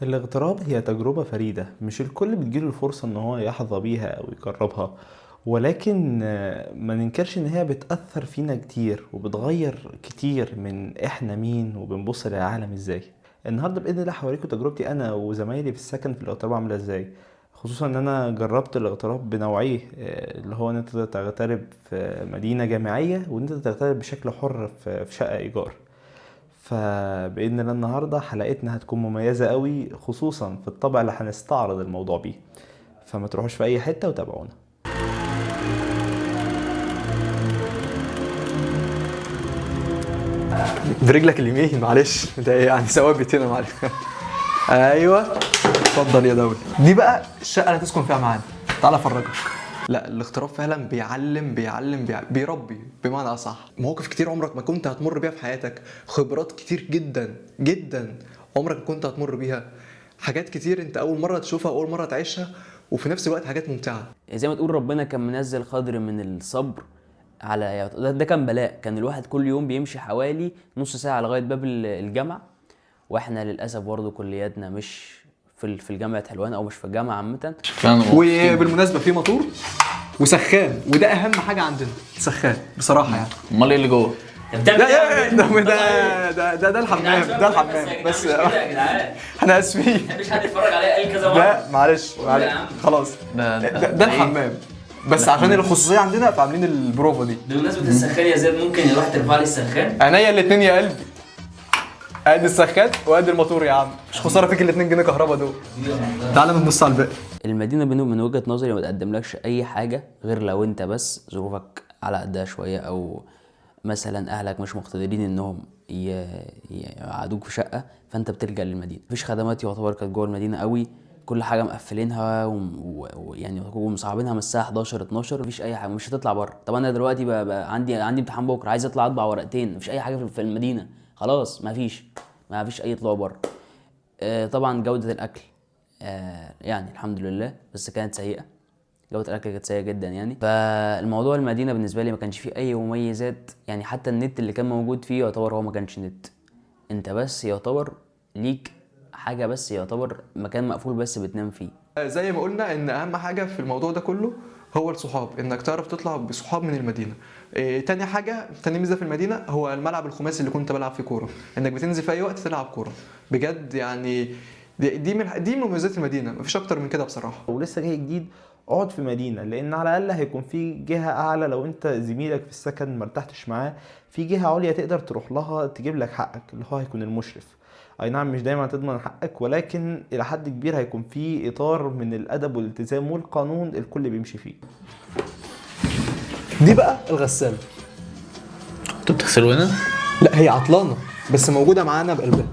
الاغتراب هي تجربة فريدة، مش الكل بتجيله الفرصة ان هو يحظى بيها او يجربها. ولكن ما ننكرش ان هي بتأثر فينا كتير وبتغير كتير من احنا مين وبنبص للعالم ازاي. النهاردة بإذن الله هوريكم تجربتي انا وزمايلي في السكن في الاغتراب عاملة ازاي. خصوصا ان انا جربت الاغتراب بنوعيه، اللي هو ان انت تغترب في مدينة جامعية وان انت تغترب بشكل حر في شقة ايجار. فبإذن الله النهاردة حلقتنا هتكون مميزة قوي، خصوصا في الطبع اللي هنستعرض الموضوع بيه. فما تروحوش في أي حتة وتابعونا. برجلك اليمين معلش، ده يعني ثوابت هنا معلش. ايوه اتفضل يا دولي. دي بقى الشقه اللي هتسكن فيها معانا، تعالى افرجك. لا الاغتراب فعلا بيربي بمعنى اصح. مواقف كتير عمرك ما كنت هتمر بيها في حياتك، خبرات كتير جدا جدا عمرك ما كنت هتمر بيها، حاجات كتير انت اول مره تشوفها واول مره تعيشها، وفي نفس الوقت حاجات ممتعه. زي ما تقول ربنا كان منزل قدر من الصبر على ده كان بلاء. كان الواحد كل يوم بيمشي حوالي نص ساعة لغاية باب الجامعة، واحنا للأسف برضه كلياتنا مش في الجامعة حلوان او مش في الجامعة عامة. وبالمناسبه في موتور وسخان، وده اهم حاجه عندنا، سخان بصراحه يعني. امال ايه اللي جوه؟ ده الحمام بس احنا اسفين. مفيش حد يتفرج عليا قال كذا مرة. لا معلش خلاص، ده الحمام بس عشان الخصوصيه عندنا فعاملين البروفا دي. بمناسبة السخان يا زياد، ممكن يروح ترفع لي السخان؟ عينيا الاثنين يا قلبي، ادي السخان وادي الموتور يا عم، مش خساره فيك الاثنين جنيه كهرباء دول. تعالى نبص على الباقي. المدينة من وجهة نظري ما تقدملكش اي حاجة غير لو انت بس ظروفك على قدها شوية، او مثلا اهلك مش مقتدرين انهم يقعدوك في شقة، فانت بتلجأ للمدينة. مفيش خدمات يعتبر كانت جوه المدينة قوي، كل حاجه مقفلينها ويعني ومصعبينها من الساعه 11 12. مفيش اي حاجه، مش هتطلع بره. طب انا دلوقتي بقى عندي امتحان بكره، عايز اطلع اطبع ورقتين، مفيش اي حاجه في المدينه، خلاص مفيش اي طلوع بره. طبعا جوده الاكل يعني الحمد لله، بس كانت سيئه، جوده الاكل كانت سيئه جدا يعني. فالموضوع المدينه بالنسبه لي ما كانش فيه اي مميزات يعني. حتى النت اللي كان موجود فيه يعتبر هو ما كانش نت، انت بس يعتبر ليك حاجه، بس يعتبر مكان مقفول بس بتنام فيه. زي ما قلنا ان اهم حاجه في الموضوع ده كله هو الصحاب، انك تعرف تطلع بصحاب من المدينه. تاني ميزه في المدينه هو الملعب الخماسي اللي كنت بلعب فيه كوره، انك بتنزل في اي وقت تلعب كوره بجد يعني. دي من مميزات المدينه، مفيش اكتر من كده بصراحه. ولسه جاي جديد، اقعد في مدينة، لان على الاقل هيكون في جهة اعلى. لو انت زميلك في السكن مرتحتش معاه، في جهة عليا تقدر تروح لها تجيب لك حقك، اللي هو هيكون المشرف. اي نعم مش دايما هتضمن حقك، ولكن الى حد كبير هيكون في اطار من الادب والالتزام والقانون الكل بيمشي فيه. دي بقى الغسالة. انتوا بتغسلوا هنا؟ لا هي عطلانة بس موجودة معانا بقلبها.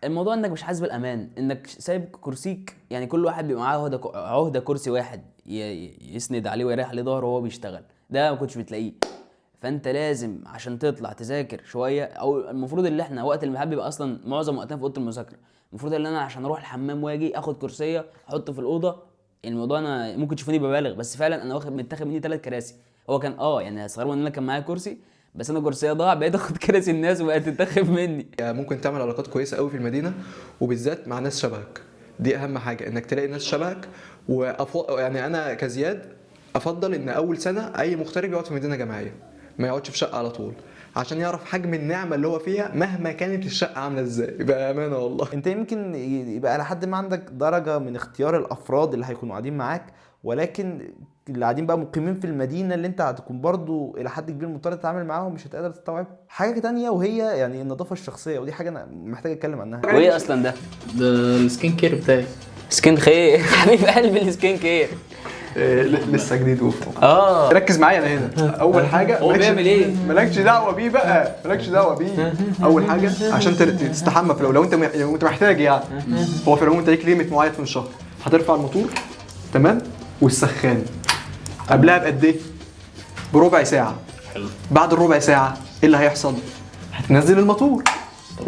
الموضوع انك مش حاسس بالامان، انك سايب كرسيك، يعني كل واحد بيبقى معاه عهده كرسي واحد يسند عليه ويريح عليه ظهره وهو بيشتغل، ده ما كنتش بتلاقيه. فانت لازم عشان تطلع تذاكر شويه، او المفروض اللي احنا وقت الامتحان بيبقى اصلا معظم وقتنا في اوضه المذاكره، المفروض ان انا عشان اروح الحمام واجي اخد كرسيه احطه في الاوضه. يعني الموضوع انا ممكن تشوفوني ببالغ، بس فعلا انا متاخد مني 3 كراسي. هو كان يعني استغربوا ان انا كان معايا كرسي، بس انا كرسيه ضاع، بقيت اخد كراسي الناس وبقت تتاخد مني. ممكن تعمل علاقات كويسه قوي في المدينه، وبالذات مع ناس شبهك. دي اهم حاجه، انك تلاقي ناس شبهك. يعني انا كزياد افضل ان اول سنه اي مغترب يقعد في مدينه جامعيه، ما يقعدش في شقه على طول، عشان يعرف حجم النعمه اللي هو فيها مهما كانت الشقه عامله ازاي. بامانه والله انت يمكن يبقى على حد ما عندك درجة من اختيار الافراد اللي هيكونوا قاعدين معاك، ولكن اللي قاعدين بقى مقيمين في المدينة اللي انت هتكون برضو الى حد كبير مضطر تتعامل معاهم، مش هتقدر تستوعب حاجة تانية، وهي يعني النظافة الشخصية. ودي حاجة انا محتاج اتكلم عنها. وايه اصلا ده السكين كير بتاعي. سكين خير حبيب قلبي، السكين كير لسه جديد ركز معايا انا هنا. اول حاجه هو بيعمل ايه؟ مالكش دعوه بيه بقى، مالكش دعوه بيه. اول حاجه عشان تستحمى في لو انت محتاج يعني. هو في العموم انت ليك ليميت معين في الشهر، هترفع الموتور تمام، والسخان قبلها بقد ايه؟ بربع ساعه. حلو. بعد الربع ساعه ايه اللي هيحصل؟ هتنزل الموتور،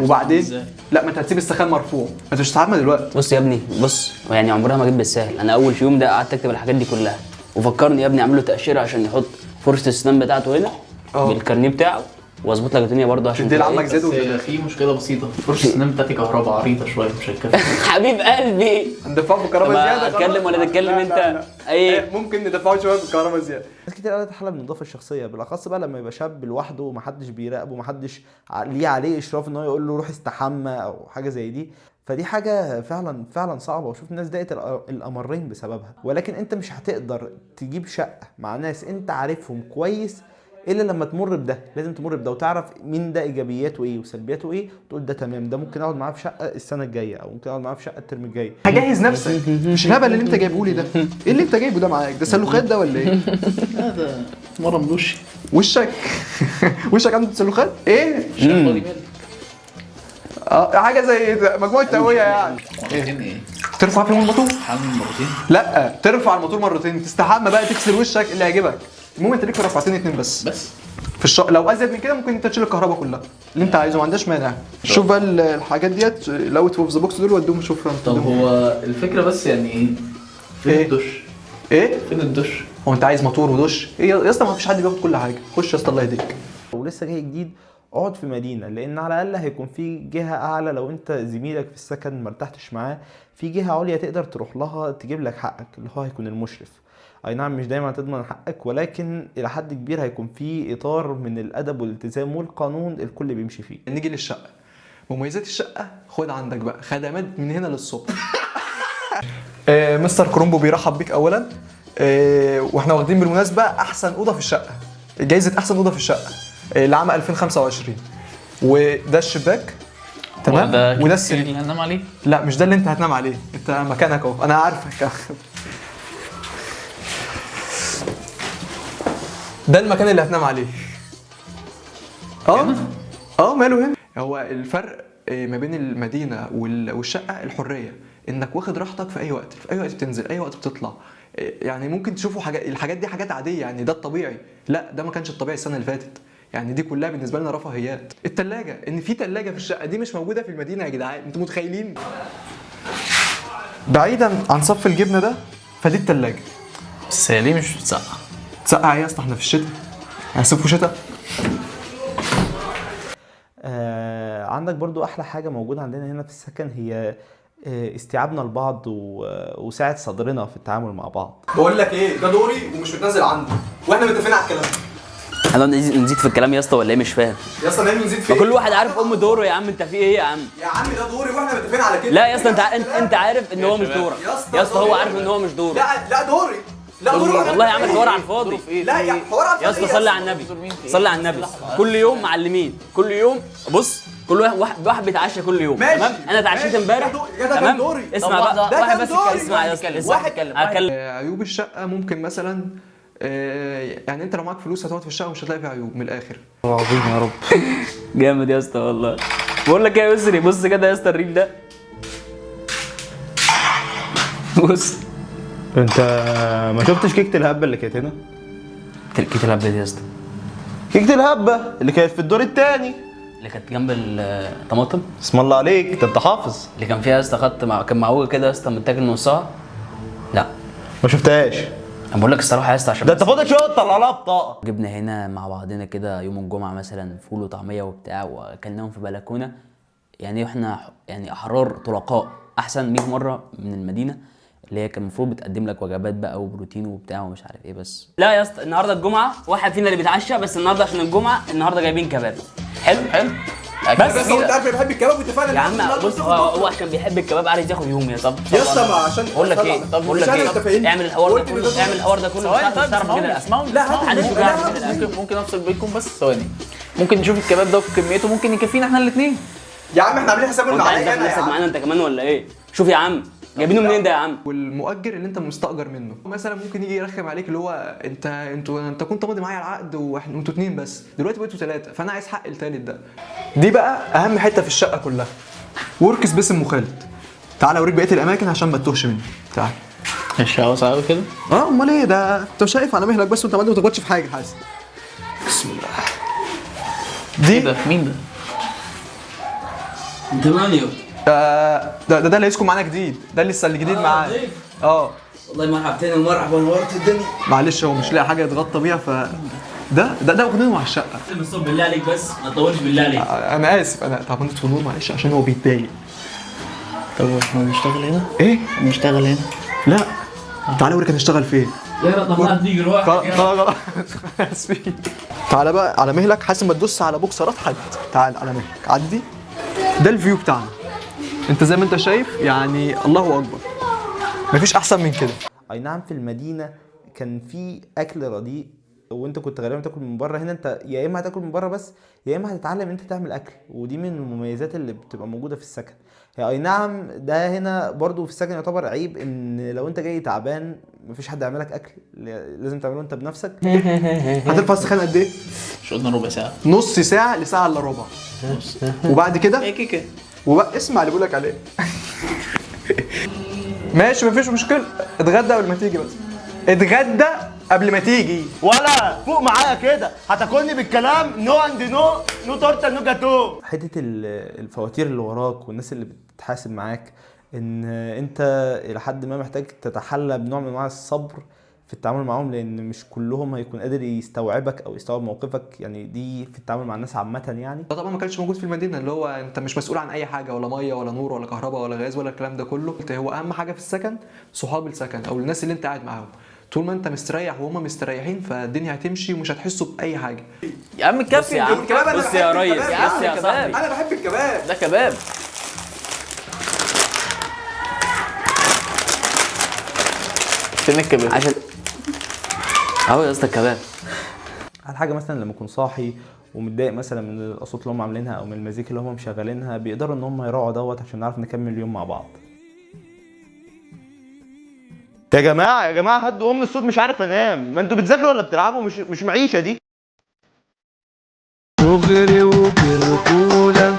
وبعدين لا ما انت هتسيب السخان مرفوع، انت مش هتستحمى دلوقتي. بص يا ابني، بص يعني عمرها ما جت بالسهل. انا اول يوم ده قعدت اكتب الحاجات دي كلها، وفكرني يا ابني اعمل له تاشيره عشان يحط فرشه السنان بتاعته هنا بالكارنيه بتاعه، واظبط لك الدنيا برضه عشان تدي تبقى لعمك إيه؟ زيت بس في مشكله بسيطه، فرشه السنان بتاعتي كهرباء عريضه شويه مش هتكفي. حبيب قلبي. ندفعه في الكهرباء طب زياده. اتكلم ولا تتكلم انت؟ ايه ممكن ندفعه شويه في الكهرباء زياده. ناس كتير قوي تحلم بالنظافه الشخصيه، بالاخص بقى لما يبقى شاب لوحده ومحدش بيراقبه ومحدش ليه عليه اشراف ان هو يقول له روح استحمى او حاجه زي دي. فدي حاجه فعلا فعلا صعبه، وشوف الناس ضاقت الامرين بسببها. ولكن انت مش هتقدر تجيب شقه مع ناس انت عارفهم كويس الا لما تمر بده. لازم تمر بده وتعرف مين ده ايجابياته ايه وسلبياته ايه، وتقول ده تمام، ده ممكن اقعد معاه في شقه السنه الجايه او ممكن اقعد معاه في شقه الترم الجاي. هجهز نفسك، مش الهبل اللي انت جايبه لي ده. ايه اللي انت جايبه ده معاك؟ ده سلوخات ده ولا ايه؟ لا ده مره ملوش وشك وشك عنده تسلخات؟ ايه؟ مش فاضي بالك. حاجه زي مجموعه تقويه يعني. مرتين ايه؟ ترفع فيهم الموتور؟ حمل مرتين؟ لا، ترفع الموتور مرتين، تستحمى بقى، تغسل وشك اللي يعجبك. المهم انت ليك في رفعتين 2 بس في لو ازيد من كده ممكن انت تشيل الكهرباء كلها اللي انت عايزه، ما عندهاش مانع. شوف بقى الحاجات ديت الاوت اوف ذا بوكس دول ودوهم. شوف طب هو الفكره بس يعني ايه؟ فين إيه؟ الدش؟ ايه؟ فين الدش؟ هو انت عايز موتور ودش؟ ايه يا اسطى، ما فيش حد بياخد كل حاجه. خش يا اسطى الله يهديك. ولسه جاي جديد اقعد في مدينه، لان على الاقل هيكون في جهه اعلى. لو انت زميلك في السكن مرتحتش معاه، في جهه عليا تقدر تروح لها تجيب لك حقك، اللي هو هيكون المشرف. اي نعم مش دايما هتضمن حقك، ولكن الى حد كبير هيكون في اطار من الادب والالتزام والقانون الكل بيمشي فيه. نيجي للشقه. مميزات الشقه، خد عندك بقى خدمات من هنا للصبح. مستر كرومبو بيرحب بيك اولا. واحنا واخدين بالمناسبه احسن اوضه في الشقه، جايزه احسن اوضه في الشقه لعام 2025. وده الشباك تمام، وده السرير اللي هننام عليه؟ لا مش ده اللي انت هتنام عليه، انت مكانك اهو، انا عارفك. ده المكان اللي هتنام عليه. ماله هنا. هو الفرق ما بين المدينه والشقه الحريه، انك واخد راحتك في اي وقت، في اي وقت بتنزل، اي وقت بتطلع. يعني ممكن تشوفوا الحاجات دي حاجات عاديه، يعني ده الطبيعي. لا ده ما كانش الطبيعي السنه اللي فاتت، يعني دي كلها بالنسبه لنا رفاهيات. التلاجة، ان في تلاجة في الشقه دي مش موجوده في المدينه يا جدعان، انتوا متخيلين؟ بعيدا عن صف الجبنه ده، فدي التلاجة. بس هي ليه مش بتسقع؟ تسقع يا اسطى، احنا في الشتاء، هنسيبه شتاء. عندك برضو احلى حاجه موجوده عندنا هنا في السكن هي استيعابنا لبعض وسعه صدرنا في التعامل مع بعض. بقول لك ايه، ده دوري ومش متنازل عنه، واحنا متفقين على الكلام. احنا نزيد في الكلام يا اسطى ولا ايه؟ مش فاهم يا اسطى نعمل نزيد فيه. فكل واحد عارف دوره. يا عم انت في ايه يا عم؟ يا عم ده دوري واحنا متفقين على كده. لا يا اسطى انت عارف ان هو مش دورك يا اسطى. هو عارف ان هو مش دورك. لا دوري. لا دوري والله يا عم الحوار على الفاضي. لا يا حوار على الفاضي يا اسطى صلي على النبي، صلي على النبي. كل يوم معلمين، كل يوم بص، كل واحد بيتعشى كل يوم. ماشي. تمام، انا اتعشيت امبارح. تمام، اسمع بقى، واحد بس اسمع يا اسطى، اتكلم. عيوب الشقه ممكن مثلا يعني انت لو معاك فلوس هتقعد في الشقه ومش هتلاقي فيها عيوب من الاخر. عظيم يا رب. جامد يا اسطى والله. بقول لك ايه يا يسري، بص كده يا اسطى الريف ده. بص انت ما شفتش كيكه الهبه اللي كانت هنا؟ كيكه الهبه دي يا اسطى، كيكه الهبه اللي كانت في الدور الثاني اللي كانت جنب الطماطم، اسم الله عليك ده انت حافظ. اللي كان فيها يا اسطى خط كان معوجه كده يا اسطى متاكل نصها. لا ما شفتهاش. انا بقول لك الصراحه يا اسطى عشان ده انت فاضل شويه تطلع لها بطاقه. جبنا هنا مع بعضنا كده يوم الجمعه مثلا فول وطعميه وبتاع، واكلناهم في بلكونه. يعني احنا يعني احرار طلقاء احسن 100 مره من المدينه اللي هي كان المفروض بتقدم لك وجبات بقى وبروتين وبتاع ومش عارف ايه. بس لا يا اسطى النهارده الجمعه، واحد فينا اللي بيتعشى، بس النهارده عشان الجمعه النهارده جايبين كباب. حلو بس انت عارف بيحب الكباب واتفقنا يا عم بص، هو عشان بيحب الكباب عايز ياخد يوم يا طب يا اسطى ما عشان بقول لك ايه، اعمل الحوار ده كله، اعمل الحوار ده كله. مش هتعرف كده. اسمعوا. لا ممكن افصل بينكم بس ثواني. ممكن نشوف الكباب ده وكميته ممكن يكفينا احنا الاثنين. يا عم احنا عاملين حساب انت عايز تاخد نفسك معانا انت كمان ولا ايه؟ شوف يا عم جايبينه منين ده يا عم؟ والمؤجر اللي انت مستاجر منه مثلا ممكن يجي يرخم عليك، اللي هو انت كنت ماضي معايا العقد واحنا انتوا 2 بس، دلوقتي بقيتوا 3، فانا عايز حق الثالث ده. دي بقى اهم حته في الشقه كلها، ورك سبيس ام خالد. تعالى اوريك بقيه الاماكن عشان ما تتوهش مني. تعالى. مش عاوز قوي كده؟ امال ايه ده؟ انت شايف على مهلك بس وانت ما تغلطش في حاجه. حاسس بسم الله. دي ده مين ده؟ انت ماليو؟ ده اللي هيسكن معانا جديد، ده لسه اللي جديد معانا. والله مرحبتين ومرحبا ونورت الدنيا. معلش هو مش لاقي حاجه يتغطى بيها، ف ده واخدينه مع الشقه. بس بالله عليك بس ما تطولش بالله عليك. انا اسف، انا طب انت نور معلش عشان هو بيتضايق. طب احنا بنشتغل هنا؟ ايه؟ بنشتغل هنا؟ لا تعالى اوريك هنشتغل فين. يا طب ما تيجي روح. اسفين. تعالى بقى على مهلك، حاسس ما تدوس على بوكسرات حد. تعال على مهلك عدي. ده الفيو بتاعنا، انت زي ما انت شايف يعني الله اكبر، مفيش احسن من كده. اي نعم في المدينه كان في اكل رديء وانت كنت غالبا تاكل من بره. هنا انت يا اما هتاكل من بره بس، يا اما هتتعلم انت تعمل اكل، ودي من المميزات اللي بتبقى موجوده في السكن. هي اي نعم ده هنا برضو في السكن يعتبر عيب، ان لو انت جاي تعبان مفيش حد يعمل لك اكل، لازم تعمله انت بنفسك. هترفع السخان قد ايه؟ مش قلنا ربع ساعة؟ نص ساعه لساعه الا ربع. وبعد كده ايه كيكه؟ وبقى اسمع اللي بقولك عليه. ماشي مفيش مشكله، اتغدى قبل ما تيجي بس، اتغدى قبل ما تيجي. ولا فوق معايا كده هتاكلني بالكلام. نو اند نو تورته نو جاتو. حته الفواتير اللي وراك والناس اللي بتحاسب معاك، ان انت الى حد ما محتاج تتحلى بنوع من انواع الصبر في التعامل معاهم، لان مش كلهم هيكون قادر يستوعبك او يستوعب موقفك. يعني دي في التعامل مع الناس عامه يعني. ده طبعا ما كانش موجود في المدينه، اللي هو انت مش مسؤول عن اي حاجه، ولا ميه ولا نور ولا كهرباء ولا غاز ولا الكلام ده كله. هو اهم حاجه في السكن صحاب السكن او الناس اللي انت قاعد معاهم. طول ما انت مستريح وهم مستريحين فالدنيا هتمشي ومش هتحسوا باي حاجه. يا عم الكافي يا عم. بص يا ريس، بص يا صاحبي، انا بحب الكباب. ده كباب. فين الكباب؟ عشان اهو يا اسطى الكباب. على حاجه مثلا لما اكون صاحي ومتضايق مثلا من الاصوات اللي هم عاملينها او من المزيكا اللي هم مشغلينها، بيقدروا ان هم يراعوا دوت عشان نعرف نكمل اليوم مع بعض. يا جماعه هدوا ام الصوت، مش عارف انام. ما انتوا بتذاكروا ولا بتلعبوا؟ مش معيشه دي. صغري وبرجولة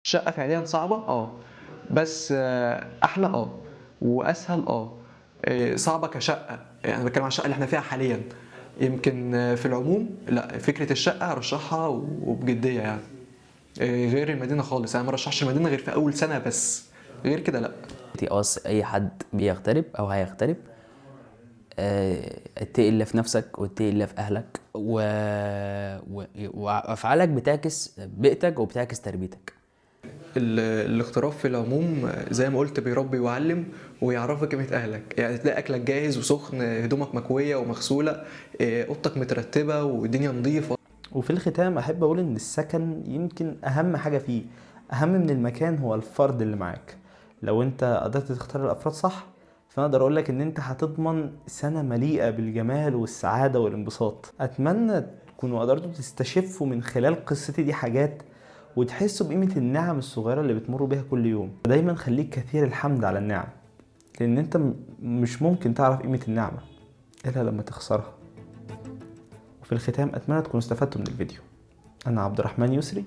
الشقه فعليا صعبه بس احلى واسهل صعبه كشقه. يعني بتكلم عن الشقه اللي احنا فيها حاليا. يمكن في العموم لا، فكره الشقه ارشحها وبجديه يعني. غير المدينه خالص، انا ما رشحش المدينه غير في اول سنه بس، غير كده لا. اي حد بيغترب او هيغترب، اتقي الله في نفسك واتقي الله في اهلك وافعالك بتعكس بيئتك وبتعكس تربيتك. الاغتراب في العموم زي ما قلت بيربي ويعلم ويعرفك قيمه اهلك. يعني تلاقي اكلك جاهز وسخن، هدومك مكويه ومغسوله، اوضتك مترتبه والدنيا نظيفه. وفي الختام احب اقول ان السكن يمكن اهم حاجه فيه، اهم من المكان هو الفرد اللي معاك. لو انت قدرت تختار الافراد صح، فانا اقدر اقول لك ان انت هتضمن سنه مليئه بالجمال والسعاده والانبساط. اتمنى تكونوا قدرتوا تستشفوا من خلال قصتي دي حاجات وتحسوا بقيمه النعم الصغيره اللي بتمروا بيها كل يوم. دايما خليك كثير الحمد على النعم، لان انت مش ممكن تعرف قيمه النعمه الا لما تخسرها. وفي الختام اتمنى تكونوا استفدتوا من الفيديو. انا عبد الرحمن يسري،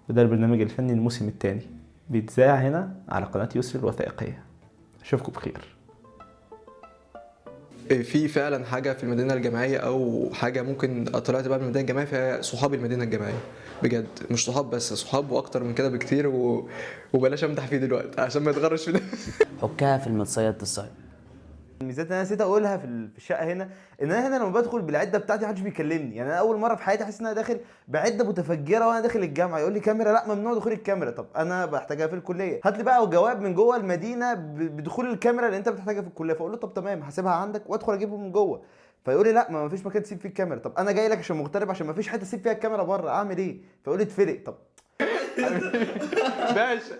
وده البرنامج الفني الموسم الثاني، بيتذاع هنا على قناه يسري الوثائقيه. اشوفكم بخير. في فعلا حاجه في المدينه الجامعيه او حاجه ممكن طلعت بقى من المدينه الجامعيه فيها صحاب المدينه الجامعيه. بجد مش صحاب بس، صحاب واكتر من كده بكتير وبلاش امدح فيه دلوقتي عشان ما يتغرش في حكها في المتصيد الصيد. الميزات اللي انا نسيت اقولها في الشقه هنا، ان انا هنا لما بدخل بالعده بتاعتي محدش بيكلمني. يعني انا اول مره في حياتي احس ان انا داخل بعده متفجره وانا داخل الجامعه. يقول لي كاميرا، لا ممنوع دخول الكاميرا. طب انا بحتاجها في الكليه، هات لي بقى جواب من جوه المدينه بدخول الكاميرا اللي انت بتحتاجها في الكليه. فاقول له طب تمام هسيبها عندك وادخل اجيبه من جوه. فيقول لي لا ما فيش مكان تسيب فيه الكاميرا. طب انا جاي لك عشان مغترب، عشان ما فيش حته اسيب فيها الكاميرا بره، اعمل ايه؟ فيقول لي اتفلق. طب باشا